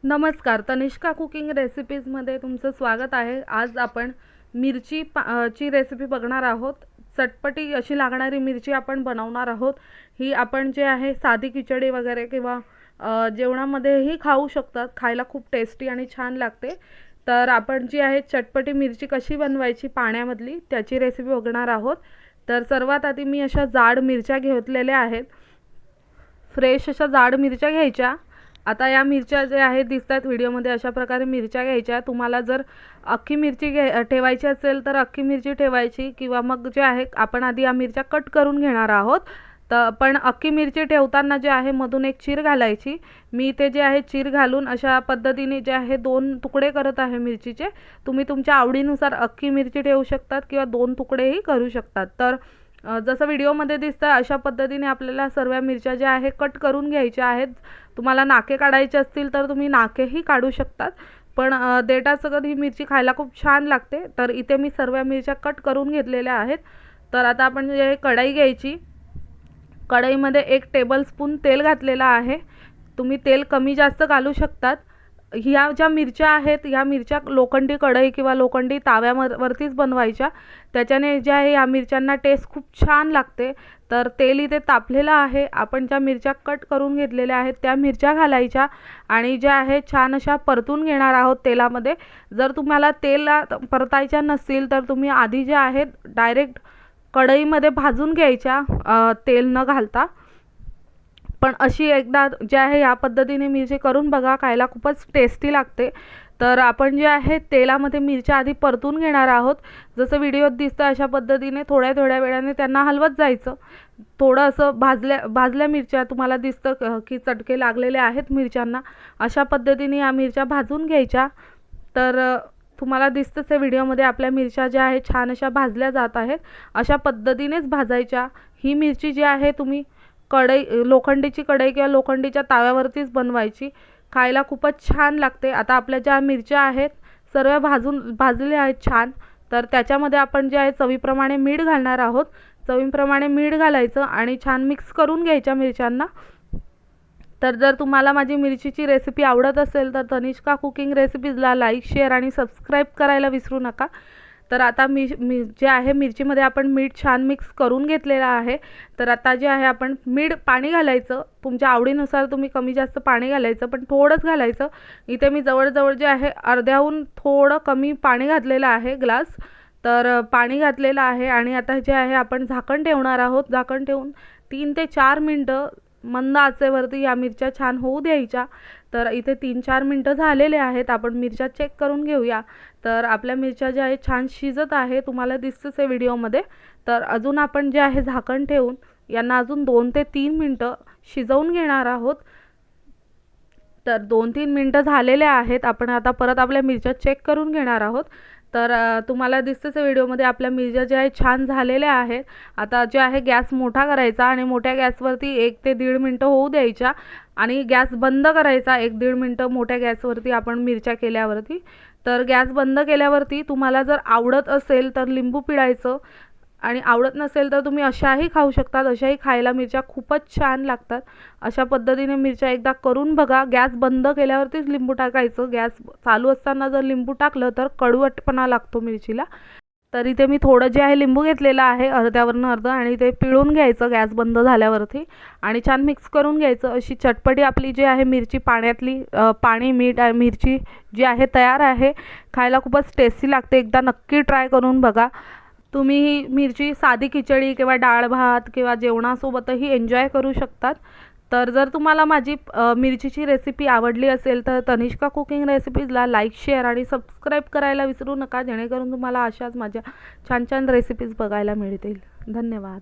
नमस्कार, तनिष्का कुकिंग रेसिपीजमध्ये तुमचं स्वागत आहे। आज आपण ची रेसिपी बघणार आहोत। चटपटी अशी लागणारी मिरची आपण बनवणार आहोत। ही आपण जे आहे साधी खिचडी वगैरे किंवा जेवणामध्येही खाऊ शकतात। खायला खूप टेस्टी आणि छान लागते। तर आपण जी आहे चटपटी मिरची कशी बनवायची पाण्यामधली त्याची रेसिपी बघणार आहोत। तर सर्वात आधी मी अशा जाड मिरच्या घेतलेल्या आहेत। फ्रेश अशा जाड मिरच्या घ्यायच्या। आता या मिरच्या जे आहेत दिसतात व्हिडिओमध्ये अशा प्रकारे मिरच्या घ्यायच्या। तुम्हाला जर अख्खी मिरची ठेवायची असेल तर अख्खी मिरची ठेवायची किंवा मग जे आहे आपण आधी या मिरच्या कट करून घेणार आहोत। तर पण अख्खी मिरची ठेवताना जे आहे मधून एक चीर घालायची। मी ते जे आहे चीर घालून अशा पद्धतीने जे आहे 2 तुकडे करत आहे मिरचीचे। तुम्ही तुमच्या आवडीनुसार अख्खी मिरची ठेवू शकतात किंवा 2 तुकडेही करू शकतात। तर जसं व्हिडिओमध्ये दिसतं अशा पद्धतीने आपल्याला सर्व मिरच्या ज्या आहे कट करून घ्यायच्या आहेत। तुम्हाला नाके काढायचे असतील तर तुम्ही नाकेही काढू शकतात, पण देठासकट ही मिरची खायला खूप छान लागते। तर इथे मी सर्व मिरच्या कट करून घेतलेल्या आहेत। तर आता आपण जे कढई घ्यायची। कढईमध्ये 1 टेबलस्पून तेल घातलेलं आहे। तुम्ही तेल कमी जास्त घालू शकतात। ह्या ज्या मिरच्या आहेत ह्या मिरच्या लोखंडी कढई किंवा लोखंडी ताव्यावरतीच बनवायच्या। त्याच्याने जे आहे या मिरच्यांना टेस्ट खूप छान लागते। तर तेल इथे तापलेलं आहे। आपण ज्या मिरच्या कट करून घेतलेल्या आहेत त्या मिरच्या घालायच्या आणि ज्या आहे छान अशा परतून घेणार आहोत तेलामध्ये। जर तुम्हाला तेल परतायच्या नसतील तर तुम्ही आधी जे आहे डायरेक्ट कढईमध्ये भाजून घ्यायच्या तेल न घालता। पण अशी एकदा जे आहे या पद्धतीने मिरची करून बघा, खायला खूपच टेस्टी लागते। तर आपण जे आहे तेलामध्ये मिरच्या आधी परतून घेणार आहोत। जसं व्हिडिओत दिसतं अशा पद्धतीने थोड्या थोड्या वेळाने त्यांना हलवत जायचं। थोडं असं भाजल्या मिरच्या तुम्हाला दिसतं की चटके लागलेले आहेत मिरच्यांना। अशा पद्धतीने या मिरच्या भाजून घ्यायच्या। तर तुम्हाला दिसतंच आहे व्हिडिओमध्ये आपल्या मिरच्या ज्या आहेत छान अशा भाजल्या जात आहेत। अशा पद्धतीनेच भाजायच्या। ही मिरची जी आहे तुम्ही लोखंडीची कढई किंवा लोखंडीच्या ताव्यावरतीच बनवायची। खायला खूपच छान लागते। आता आपल्या ज्या मिरच्या आहेत सर्व भाजलेल्या आहेत छान। तर त्याच्यामध्ये आपण जे आहे चवीप्रमाणे मीठ घालणार आहोत। चवीप्रमाणे मीठ घालायचं आणि छान मिक्स करून घ्यायच्या मिरच्यांना। तर जर तुम्हाला माझी मिरचीची रेसिपी आवडत असेल तर तनिष्का कुकिंग रेसिपीजला लाईक, शेअर आणि सबस्क्राईब करायला विसरू नका। तर आता मी जे आहे मिरचीमध्ये आपण मीठ छान मिक्स करून घेतलेलं आहे। तर आता जे आहे आपण पाणी घालायचं। तुमच्या आवडीनुसार तुम्ही कमी जास्त पाणी घालायचं, पण थोडंच घालायचं। इथे मी जवळजवळ जे आहे अर्ध्याहून थोडं कमी पाणी घातलेलं आहे ग्लास। तर पाणी घातलेलं आहे आणि आता जे आहे आपण झाकण ठेवणार आहोत। झाकण ठेवून 3 ते 4 मिनिटं मंद आचेवरती या मिरच्या छान होऊ द्यायच्या। तर इथे 3-4 मिनिटं झालेले आहेत। आपण मिरच्या चेक करून घेऊया। तर आपल्या मिरच्या ज्या आहेत छान शिजत आहे, तुम्हाला दिसतंच आहे व्हिडिओमध्ये। तर अजून आपण जे आहे झाकण ठेवून यांना अजून 2 ते 3 मिनिटं शिजवून घेणार आहोत। तर 2-3 मिनिटं झालेले आहेत। आपण आता परत आपल्या मिरच्या चेक करून घेणार आहोत। तर तुम्हाला दिसतंच आहे व्हिडिओमध्ये आपल्या मिरच्या ज्या आहेत छान झालेल्या आहेत। आता जे आहे गॅस मोठा करायचा आणि मोठ्या गॅसवरती 1 ते 1.5 मिनिटं होऊ द्यायच्या आणि गॅस बंद करायचा 1-1.5 मिनिटं मोठ्या गॅसवरती आपण मिरच्या केल्यावरती। तर गॅस बंद केल्यावरती तुम्हाला जर आवडत असेल तर लिंबू पिळायचं आणि आवडत नसेल तर तुम्ही अशाही खाऊ शकतात। अशाही खायला मिरच्या खूपच छान लागतात। अशा पद्धतीने मिरच्या एकदा करून बघा। गॅस बंद केल्यावरतीच लिंबू टाकायचं। गॅस चालू असताना जर लिंबू टाकलं तर कडवटपणा लागतो मिरचीला। तर इथे मी थोडं जे आहे लिंबू घेतलेलं आहे अर्ध्यावरनं अर्ध आणि ते पिळून घ्यायचं गॅस बंद झाल्यावरती आणि छान मिक्स करून घ्यायचं। अशी चटपटी आपली जी आहे मिरची पाण्यातली पाणी मीठ मिरची जी आहे तयार आहे। खायला खूपच टेस्टी लागते। एकदा नक्की ट्राय करून बघा। तुम्ही ही मिरची साधी खिचडी किंवा डाळ भात किंवा जेवणासोबतही एन्जॉय करू शकतात। तर जर तुम्हाला माझी मिरचीची रेसिपी आवडली असेल तर तनिष्का कुकिंग रेसिपीजला लाईक, शेअर आणि सबस्क्राईब करायला विसरू नका, जेणेकरून तुम्हाला अशाच माझ्या छान छान रेसिपीज बघायला मिळतील। धन्यवाद।